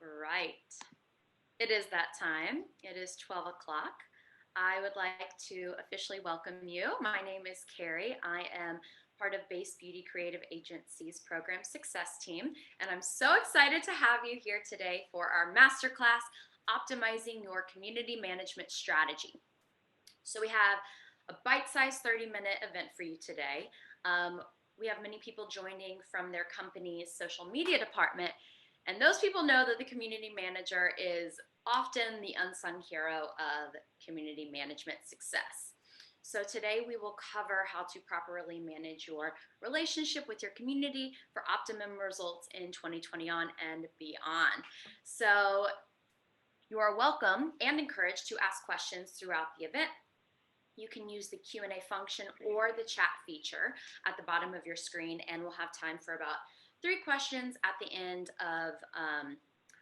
Right. It is that time. It is 12 o'clock. I would like to officially welcome you. My name is Carrie. I am part of Base Beauty Creative Agency's Program Success Team, and I'm so excited to have you here today for our Masterclass, Optimizing Your Community Management Strategy. So we have a bite-sized 30-minute event for you today. We have many people joining from their company's social media department, and those people know that the community manager is often the unsung hero of community management success. So today we will cover how to properly manage your relationship with your community for optimum results in 2020 on and beyond. So you are welcome and encouraged to ask questions throughout the event. You can use the Q&A function or the chat feature at the bottom of your screen, and we'll have time for about 3 questions at the end of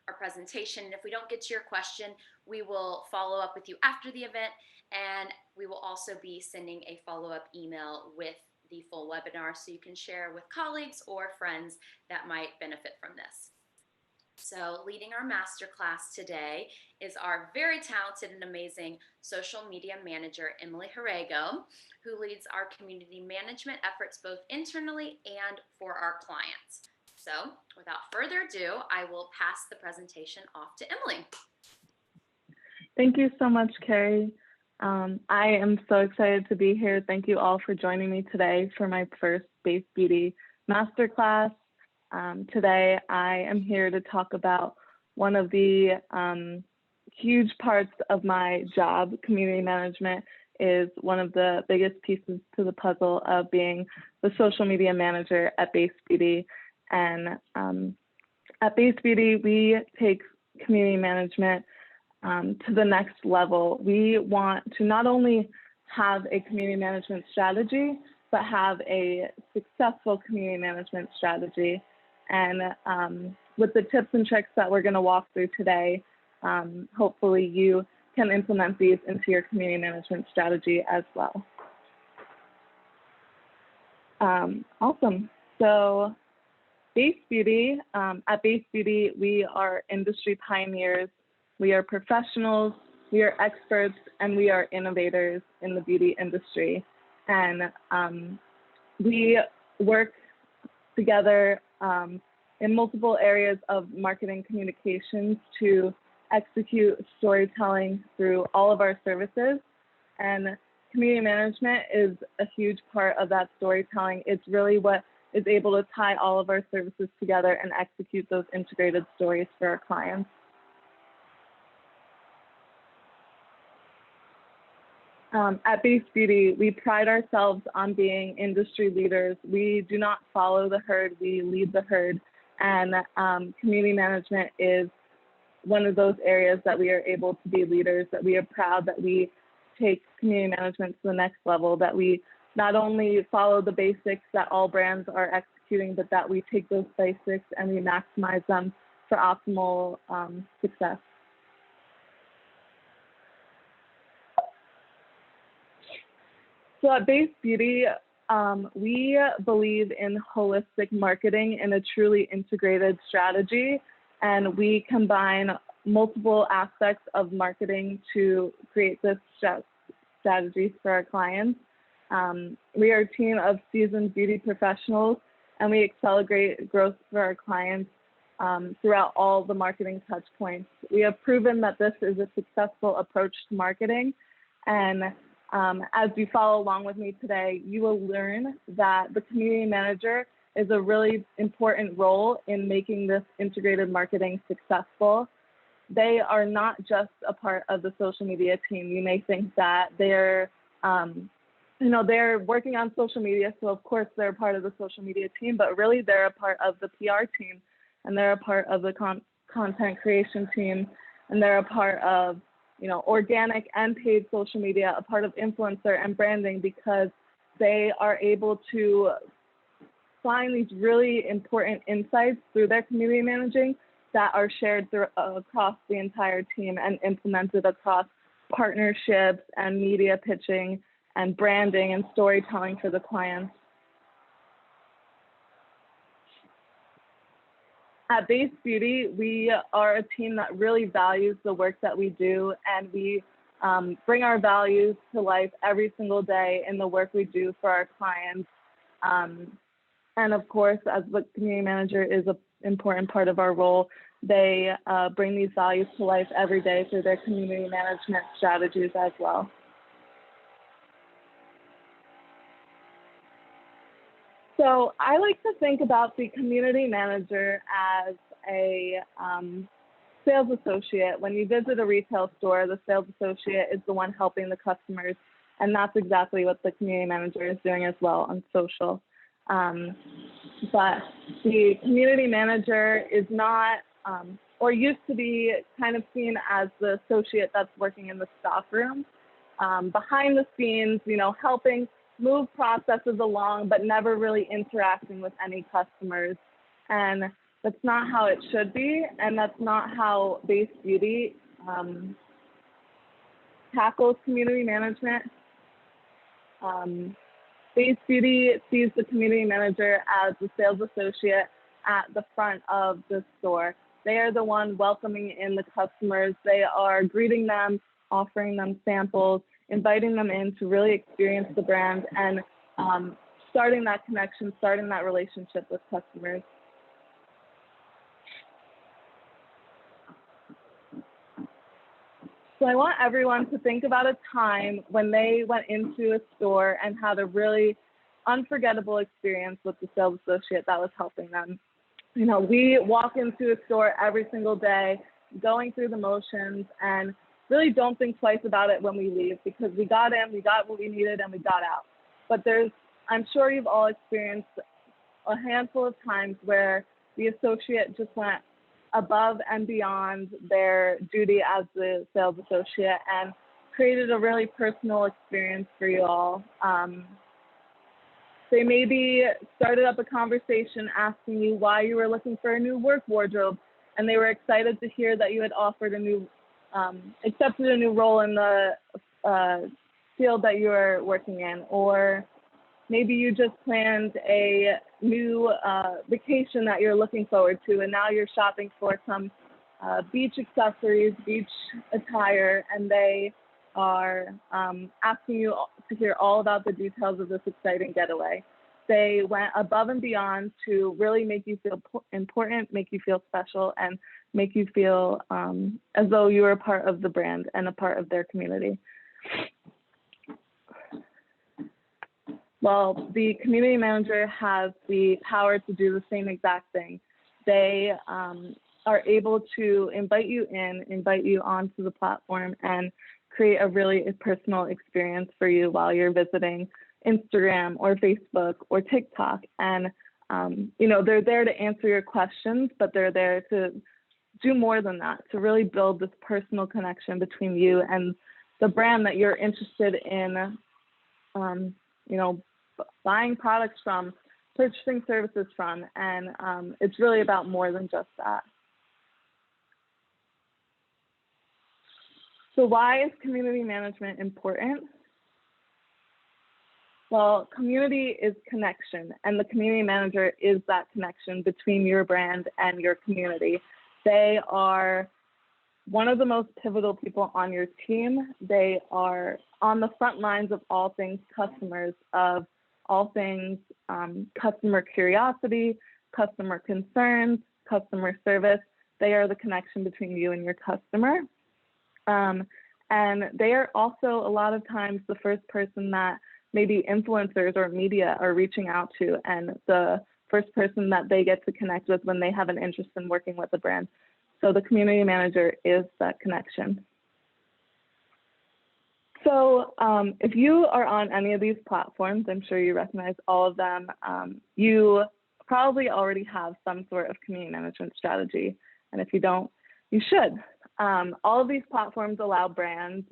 our presentation. And if we don't get to your question, we will follow up with you after the event, and we will also be sending a follow-up email with the full webinar so you can share with colleagues or friends that might benefit from this. So leading our masterclass today is our very talented and amazing social media manager, Emily Harego, who leads our community management efforts both internally and for our clients. So without further ado, I will pass the presentation off to Emily. Thank you so much, Carrie. I am so excited to be here. Thank you all for joining me today for my first Base Beauty Masterclass. Today, I am here to talk about one of the huge parts of my job. Community management is one of the biggest pieces to the puzzle of being the social media manager at Base Beauty. And at Base Beauty, we take community management to the next level. We want to not only have a community management strategy, but have a successful community management strategy. And with the tips and tricks that we're going to walk through today, hopefully you can implement these into your community management strategy as well. Awesome. So Base Beauty, at Base Beauty, we are industry pioneers. We are professionals, we are experts, and we are innovators in the beauty industry. And we work together in multiple areas of marketing communications to execute storytelling through all of our services. And community management is a huge part of that storytelling. It's really what is able to tie all of our services together and execute those integrated stories for our clients. At Base Beauty, we pride ourselves on being industry leaders. We do not follow the herd, we lead the herd. And community management is one of those areas that we are able to be leaders, that we are proud that we take community management to the next level, that we not only follow the basics that all brands are executing, but that we take those basics and we maximize them for optimal success. So at Base Beauty, we believe in holistic marketing in a truly integrated strategy, and we combine multiple aspects of marketing to create this strategy for our clients. We are a team of seasoned beauty professionals, and we accelerate growth for our clients throughout all the marketing touch points. We have proven that this is a successful approach to marketing, and as you follow along with me today, you will learn that the community manager is a really important role in making this integrated marketing successful. They are not just a part of the social media team. You may think that they're, they're working on social media, so of course they're a part of the social media team, but really they're a part of the PR team, and they're a part of the content creation team, and they're a part of organic and paid social media, a part of influencer and branding, because they are able to find these really important insights through their community managing that are shared across the entire team and implemented across partnerships and media pitching and branding and storytelling for the clients. At Base Beauty, we are a team that really values the work that we do, and we bring our values to life every single day in the work we do for our clients. And of course, as the community manager is an important part of our role, they bring these values to life every day through their community management strategies as well. So I like to think about the community manager as a sales associate. When you visit a retail store, the sales associate is the one helping the customers, and that's exactly what the community manager is doing as well on social. But the community manager is not, or used to be kind of seen as the associate that's working in the stock room, behind the scenes, helping move processes along, but never really interacting with any customers. And that's not how it should be, and that's not how Base Beauty tackles community management. Base Beauty sees the community manager as the sales associate at the front of the store. They are the one welcoming in the customers. They are greeting them, offering them samples, inviting them in to really experience the brand, and starting that connection, starting that relationship with customers. So I want everyone to think about a time when they went into a store and had a really unforgettable experience with the sales associate that was helping them. We walk into a store every single day, going through the motions, and really don't think twice about it when we leave, because we got in, we got what we needed, and we got out. But I'm sure you've all experienced a handful of times where the associate just went above and beyond their duty as the sales associate and created a really personal experience for you all. They maybe started up a conversation asking you why you were looking for a new work wardrobe, and they were excited to hear that you had offered accepted a new role in the field that you were working in. Or maybe you just planned a new vacation that you're looking forward to, and now you're shopping for some beach accessories, beach attire, and they are asking you to hear all about the details of this exciting getaway. They went above and beyond to really make you feel important, make you feel special, and make you feel as though you were a part of the brand and a part of their community. Well, the community manager has the power to do the same exact thing. They are able to invite you in, invite you onto the platform, and create a really personal experience for you while you're visiting Instagram or Facebook or TikTok. And, they're there to answer your questions, but they're there to do more than that, to really build this personal connection between you and the brand that you're interested in, buying products from, purchasing services from. And it's really about more than just that. So why is community management important? Well, community is connection, and the community manager is that connection between your brand and your community. They are one of the most pivotal people on your team. They are on the front lines of all things customers, of all things customer curiosity, customer concerns, customer service. They are the connection between you and your customer. And they are also a lot of times the first person that maybe influencers or media are reaching out to, and the first person that they get to connect with when they have an interest in working with a brand. So the community manager is that connection. So if you are on any of these platforms, I'm sure you recognize all of them. You probably already have some sort of community management strategy. And if you don't, you should. All of these platforms allow brands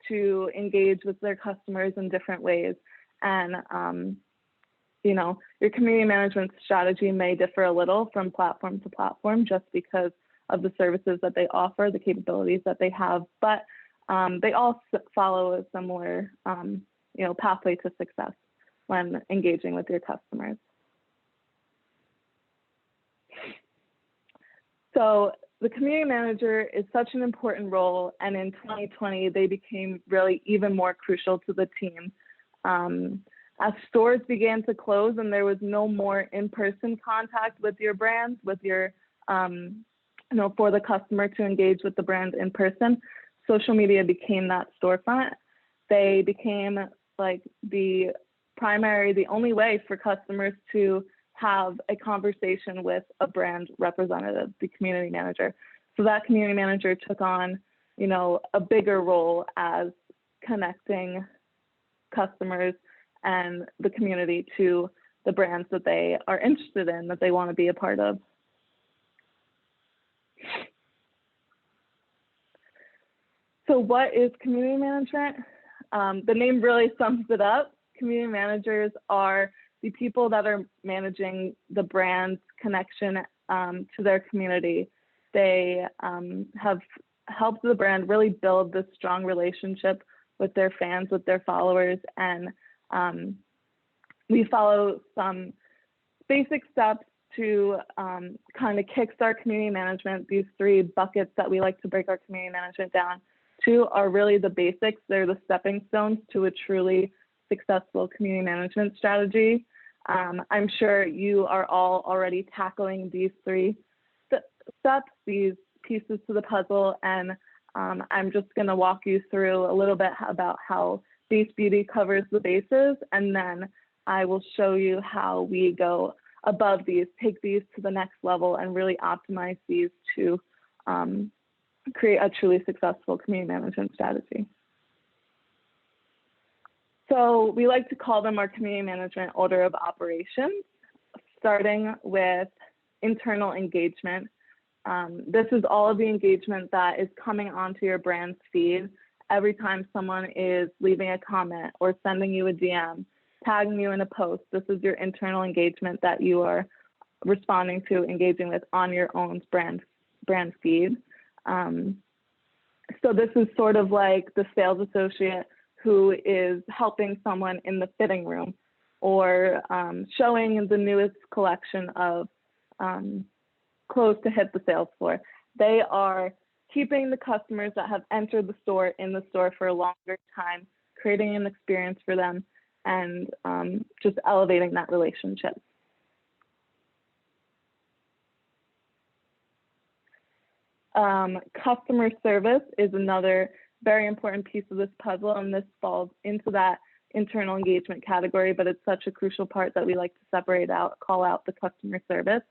to engage with their customers in different ways. And, your community management strategy may differ a little from platform to platform just because of the services that they offer, the capabilities that they have, but they all follow a similar, pathway to success when engaging with your customers. So the community manager is such an important role, and in 2020, they became really even more crucial to the team. As stores began to close and there was no more in-person contact with your brand, with your, for the customer to engage with the brand in person, social media became that storefront. They became like the only way for customers to have a conversation with a brand representative, the community manager. So that community manager took on, a bigger role as connecting customers and the community to the brands that they are interested in, that they want to be a part of. So what is community management? The name really sums it up. Community managers are the people that are managing the brand's connection to their community. They have helped the brand really build this strong relationship with their fans, with their followers, and we follow some basic steps to kind of kickstart community management. These 3 buckets that we like to break our community management down to are really the basics. They're the stepping stones to a truly successful community management strategy. I'm sure you are all already tackling these 3 steps, these pieces to the puzzle, and I'm just going to walk you through a little bit about how Base Beauty covers the bases, and then I will show you how we go above these, take these to the next level, and really optimize these to create a truly successful community management strategy. So we like to call them our community management order of operations, starting with internal engagement. This is all of the engagement that is coming onto your brand's feed every time someone is leaving a comment or sending you a DM, tagging you in a post. This is your internal engagement that you are responding to, engaging with on your own brand feed. So this is sort of like the sales associate who is helping someone in the fitting room, or showing the newest collection of clothes to hit the sales floor. They are keeping the customers that have entered the store in the store for a longer time, creating an experience for them, and just elevating that relationship. Customer service is another very important piece of this puzzle, and this falls into that internal engagement category, but it's such a crucial part that we like to separate out, call out the customer service.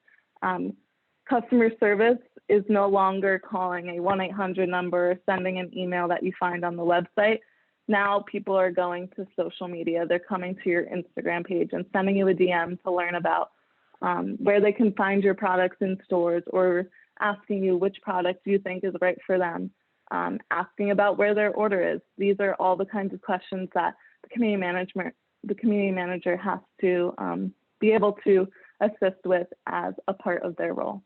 Customer service is no longer calling a 1-800 number or sending an email that you find on the website. Now people are going to social media. They're coming to your Instagram page and sending you a DM to learn about where they can find your products in stores, or asking you which product you think is right for them, asking about where their order is. These are all the kinds of questions that the community manager has to be able to assist with as a part of their role.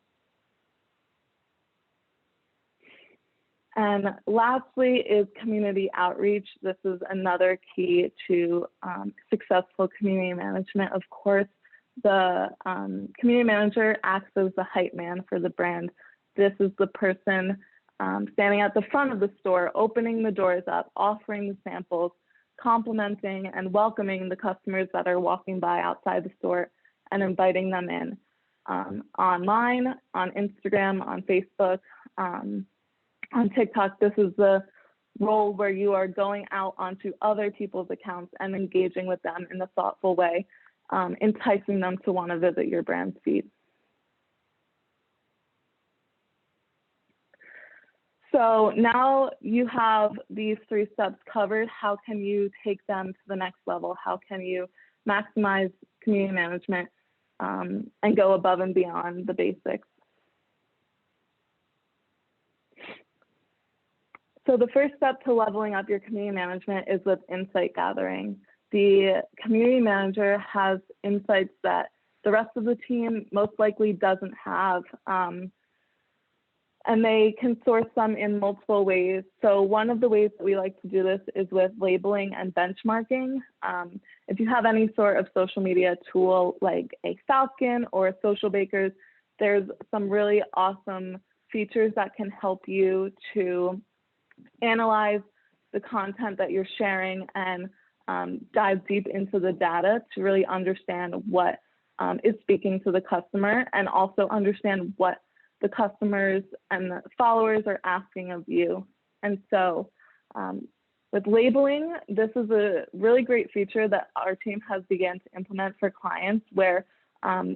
And lastly is community outreach. This is another key to successful community management. Of course, the community manager acts as the hype man for the brand. This is the person standing at the front of the store, opening the doors up, offering the samples, complimenting and welcoming the customers that are walking by outside the store, and inviting them in online, on Instagram, on Facebook, on TikTok. This is the role where you are going out onto other people's accounts and engaging with them in a thoughtful way, enticing them to want to visit your brand's feed. So now you have these 3 steps covered. How can you take them to the next level? How can you maximize community management and go above and beyond the basics? So the first step to leveling up your community management is with insight gathering. The community manager has insights that the rest of the team most likely doesn't have, and they can source them in multiple ways. So one of the ways that we like to do this is with labeling and benchmarking. If you have any sort of social media tool like a Falcon or a Social Bakers, there's some really awesome features that can help you to analyze the content that you're sharing and dive deep into the data to really understand what is speaking to the customer, and also understand what the customers and the followers are asking of you. And so with labeling, this is a really great feature that our team has begun to implement for clients, where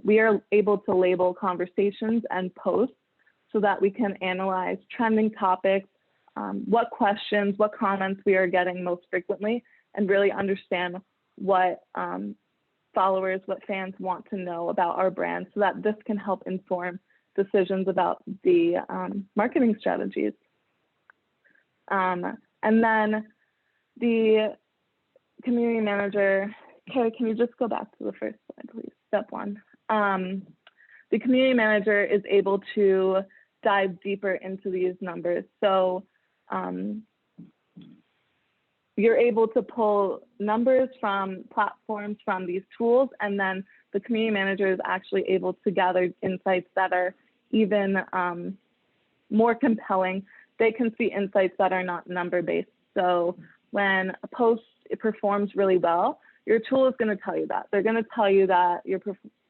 we are able to label conversations and posts so that we can analyze trending topics, what questions, what comments we are getting most frequently, and really understand what followers, what fans want to know about our brand, so that this can help inform decisions about the marketing strategies. And then the community manager, Carrie, can you just go back to the first slide, please? Step one. The community manager is able to dive deeper into these numbers. So you're able to pull numbers from platforms from these tools, and then the community manager is actually able to gather insights that are even more compelling. They can see insights that are not number-based. So when a post performs really well, your tool is going to tell you that. They're going to tell you that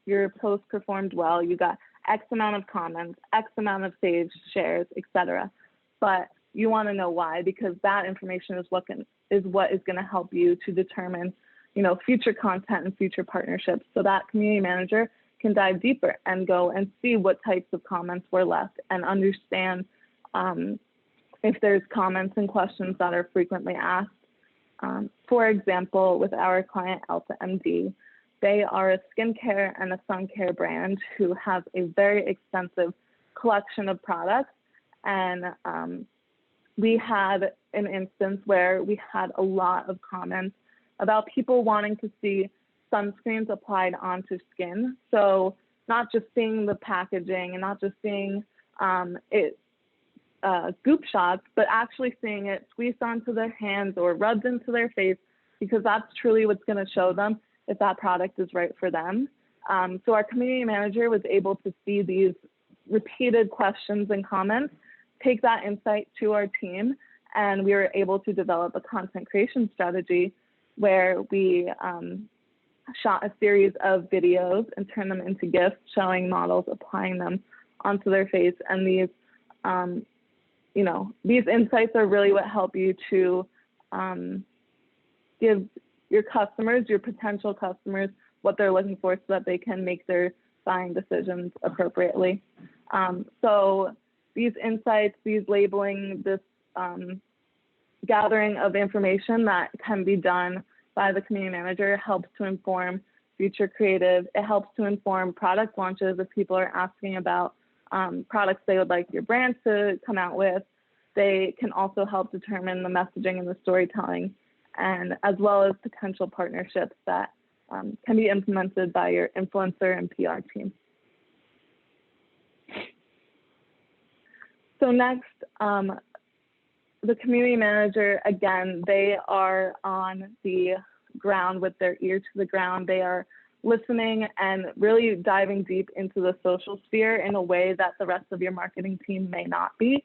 your post performed well, you got X amount of comments, X amount of saves, shares, etc. But you want to know why, because that information is what is going to help you to determine, future content and future partnerships. So that community manager can dive deeper and go and see what types of comments were left, and understand if there's comments and questions that are frequently asked. For example, with our client Alpha MD, they are a skincare and a sun care brand who have a very extensive collection of products. And we had an instance where we had a lot of comments about people wanting to see sunscreens applied onto skin. So not just seeing the packaging and not just seeing it goop shots, but actually seeing it squeezed onto their hands or rubbed into their face, because that's truly what's going to show them if that product is right for them. So our community manager was able to see these repeated questions and comments, take that insight to our team, and we were able to develop a content creation strategy where we shot a series of videos and turned them into GIFs showing models applying them onto their face. And these these insights are really what help you to give your customers, your potential customers, what they're looking for so that they can make their buying decisions appropriately. So these insights, these labeling, this gathering of information that can be done by the community manager helps to inform future creative. It helps to inform product launches if people are asking about products they would like your brand to come out with. They can also help determine the messaging and the storytelling, and as well as potential partnerships that can be implemented by your influencer and PR team. So next, the community manager, again, they are on the ground with their ear to the ground. They are listening and really diving deep into the social sphere in a way that the rest of your marketing team may not be.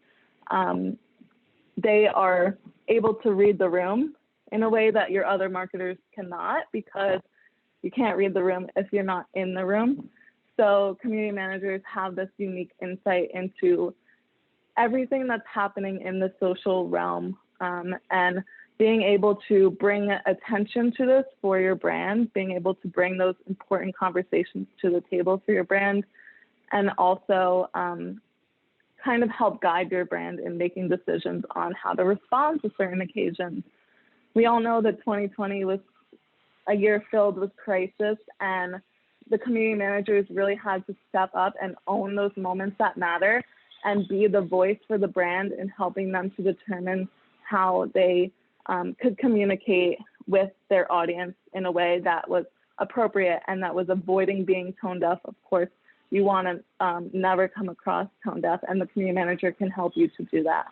They are able to read the room in a way that your other marketers cannot, because you can't read the room if you're not in the room. So community managers have this unique insight into everything that's happening in the social realm, and being able to bring attention to this for your brand, being able to bring those important conversations to the table for your brand, and also kind of help guide your brand in making decisions on how to respond to certain occasions. We all know that 2020 was a year filled with crisis, and the community managers really had to step up and own those moments that matter and be the voice for the brand in helping them to determine how they could communicate with their audience in a way that was appropriate and that was avoiding being tone deaf. Of course, you want to never come across tone deaf, and the community manager can help you to do that.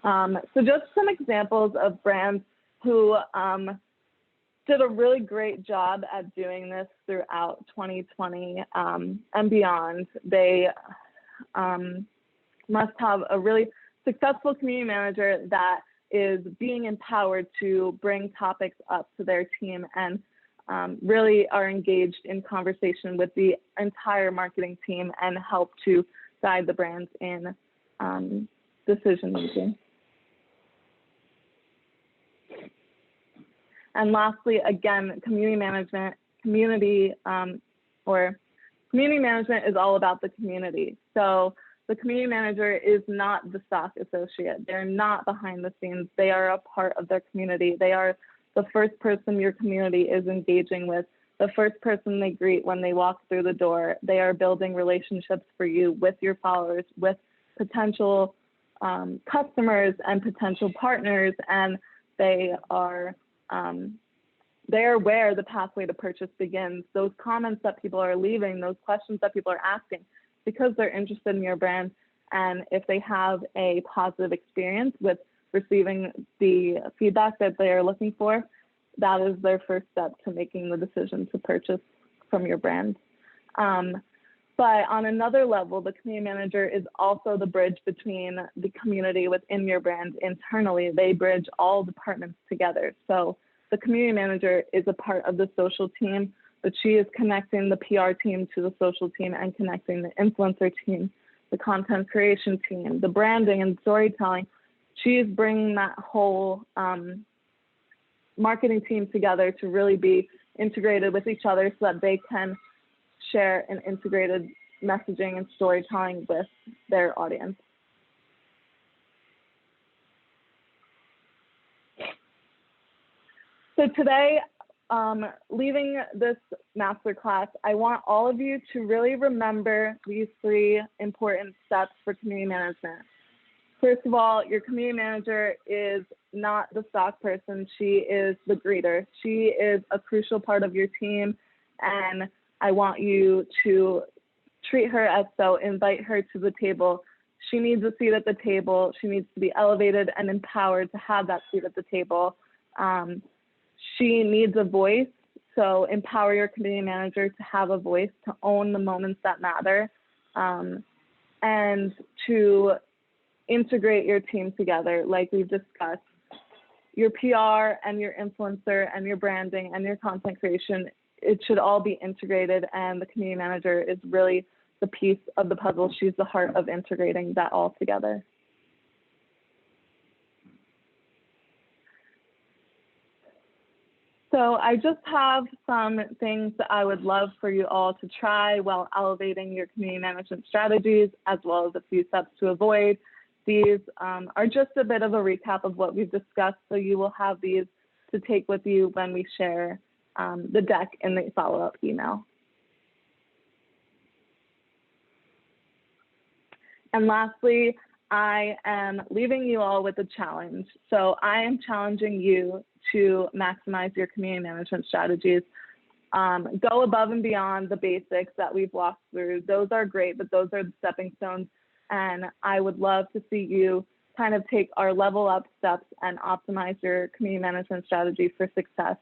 So just some examples of brands who did a really great job at doing this throughout 2020 and beyond. They must have a really successful community manager that is being empowered to bring topics up to their team and really are engaged in conversation with the entire marketing team and help to guide the brands in decision making. And lastly, again, community management is all about the community. So the community manager is not the stock associate. They're not behind the scenes. They are a part of their community. They are the first person your community is engaging with, the first person they greet when they walk through the door. They are building relationships for you with your followers, with potential customers and potential partners, and they are where the pathway to purchase begins. Those comments that people are leaving, those questions that people are asking, because they're interested in your brand, and if they have a positive experience with receiving the feedback that they are looking for, that is their first step to making the decision to purchase from your brand. But on another level, the community manager is also the bridge between the community within your brand internally. They bridge all departments together. So the community manager is a part of the social team, but she is connecting the PR team to the social team and connecting the influencer team, the content creation team, the branding and storytelling. She is bringing that whole marketing team together to really be integrated with each other so that they can share an integrated messaging and storytelling with their audience. So today, leaving this masterclass, I want all of you to really remember these 3 important steps for community management. First of all, your community manager is not the stock person. She is the greeter. She is a crucial part of your team, and I want you to treat her as so, invite her to the table. She needs a seat at the table. She needs to be elevated and empowered to have that seat at the table. She needs a voice, so empower your community manager to have a voice, to own the moments that matter, and to integrate your team together, like we've discussed. Your PR and your influencer and your branding and your content creation, it should all be integrated, and the community manager is really the piece of the puzzle. She's the heart of integrating that all together. So I just have some things that I would love for you all to try while elevating your community management strategies, as well as a few steps to avoid. These are just a bit of a recap of what we've discussed, so you will have these to take with you when we share the deck in the follow-up email. And lastly, I am leaving you all with a challenge. So I am challenging you to maximize your community management strategies. Go above and beyond the basics that we've walked through. Those are great, but those are the stepping stones. And I would love to see you kind of take our level up steps and optimize your community management strategy for success.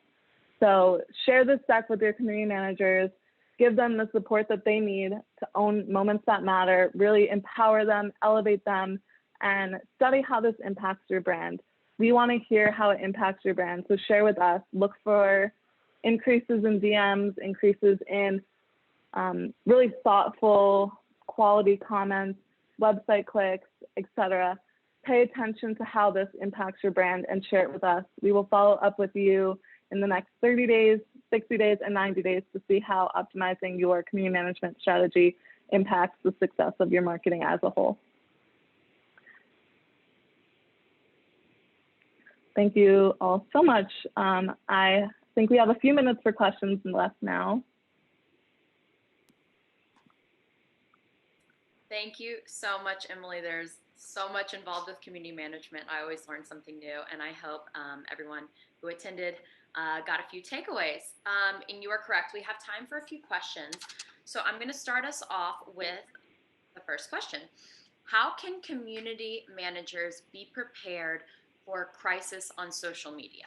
So share this deck with your community managers, give them the support that they need to own moments that matter, really empower them, elevate them, and study how this impacts your brand. We want to hear how it impacts your brand, so share with us. Look for increases in DMs, increases in really thoughtful, quality comments, website clicks, etc. Pay attention to how this impacts your brand and share it with us. We will follow up with you in the next 30 days, 60 days, and 90 days to see how optimizing your community management strategy impacts the success of your marketing as a whole. Thank you all so much. I think we have a few minutes for questions left now. Thank you so much, Emily. There's so much involved with community management. I always learn something new, and I hope everyone who attended got a few takeaways. And you are correct. We have time for a few questions. So I'm going to start us off with the first question. How can community managers be prepared for crisis on social media?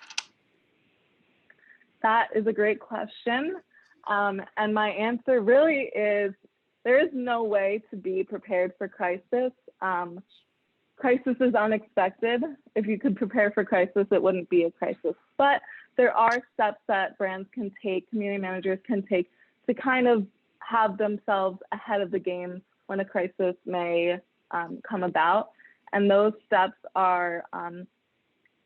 That is a great question. And my answer really is there is no way to be prepared for crisis. Crisis is unexpected. If you could prepare for crisis, it wouldn't be a crisis. But there are steps that brands can take, community managers can take to kind of have themselves ahead of the game when a crisis may come about. And those steps are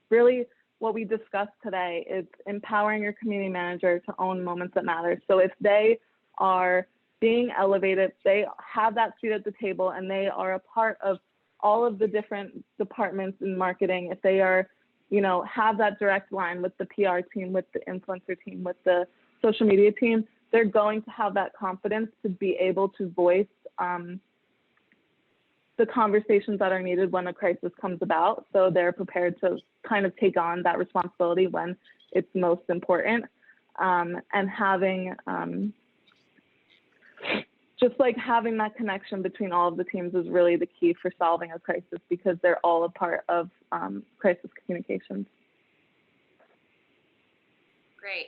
really what we discussed today is empowering your community manager to own moments that matter. So if they are being elevated, they have that seat at the table and they are a part of all of the different departments in marketing, if they are, have that direct line with the PR team, with the influencer team, with the social media team, they're going to have that confidence to be able to voice the conversations that are needed when a crisis comes about. So they're prepared to kind of take on that responsibility when it's most important. And having just like having that connection between all of the teams is really the key for solving a crisis because they're all a part of crisis communications. Great.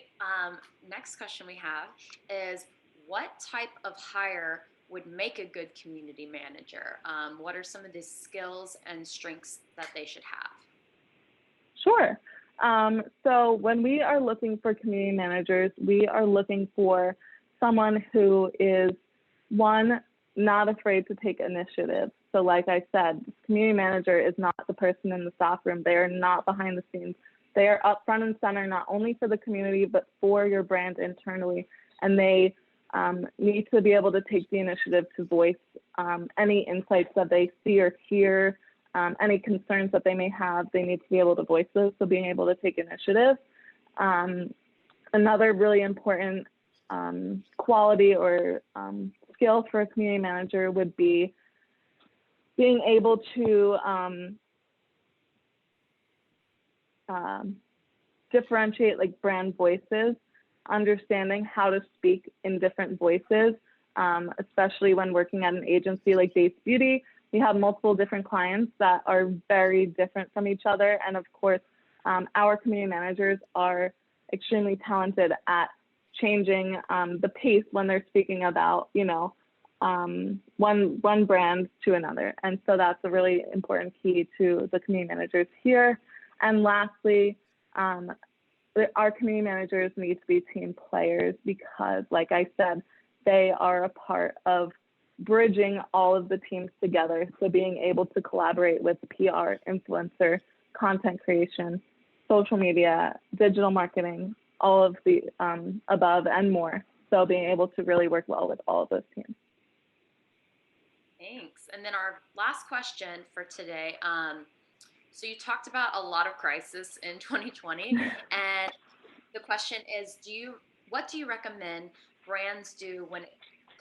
Next question we have is what type of hire would make a good community manager? What are some of the skills and strengths that they should have? Sure. So when we are looking for community managers, we are looking for someone who is, one, not afraid to take initiative. So like I said, this community manager is not the person in the stock room. They are not behind the scenes. They are up front and center, not only for the community, but for your brand internally. And they need to be able to take the initiative to voice any insights that they see or hear, any concerns that they may have. They need to be able to voice those, so being able to take initiative. Another really important quality or skill for a community manager would be being able to differentiate like brand voices, understanding how to speak in different voices, especially when working at an agency like Base Beauty. We have multiple different clients that are very different from each other. And of course, our community managers are extremely talented at changing the pace when they're speaking about, one brand to another. And so that's a really important key to the community managers here. And lastly, our community managers need to be team players because, like I said, they are a part of bridging all of the teams together. So being able to collaborate with PR, influencer, content creation, social media, digital marketing, all of the above and more. So being able to really work well with all of those teams. Thanks. And then our last question for today. So you talked about a lot of crisis in 2020, and the question is, what do you recommend brands do when it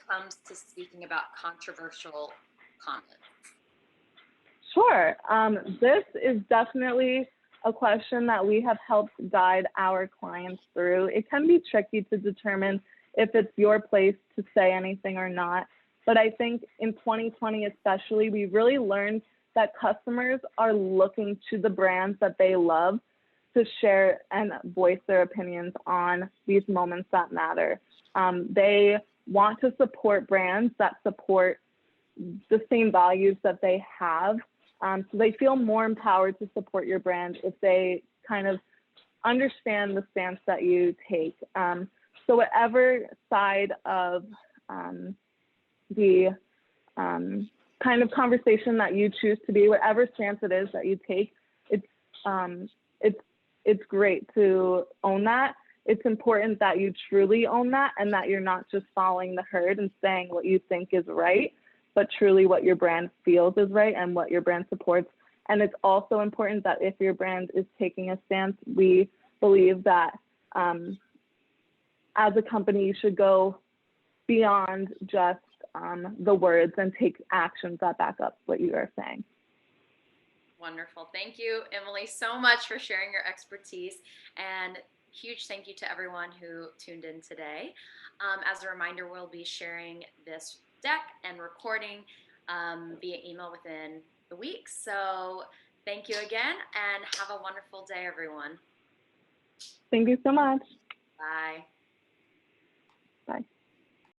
comes to speaking about controversial comments? Sure. This is definitely a question that we have helped guide our clients through. It can be tricky to determine if it's your place to say anything or not. But I think in 2020 especially, we really learned that customers are looking to the brands that they love to share and voice their opinions on these moments that matter. They want to support brands that support the same values that they have. So they feel more empowered to support your brand if they kind of understand the stance that you take. So whatever side of the kind of conversation that you choose to be, whatever stance it is that you take, it's great to own that. It's important that you truly own that and that you're not just following the herd and saying what you think is right, but truly what your brand feels is right and what your brand supports. And it's also important that if your brand is taking a stance, we believe that as a company, you should go beyond just the words and take actions that back up what you are saying. Wonderful. Thank you, Emily, so much for sharing your expertise, and huge thank you to everyone who tuned in today. As a reminder, we'll be sharing this deck and recording via email within the week. So thank you again and have a wonderful day, everyone. Thank you so much. Bye.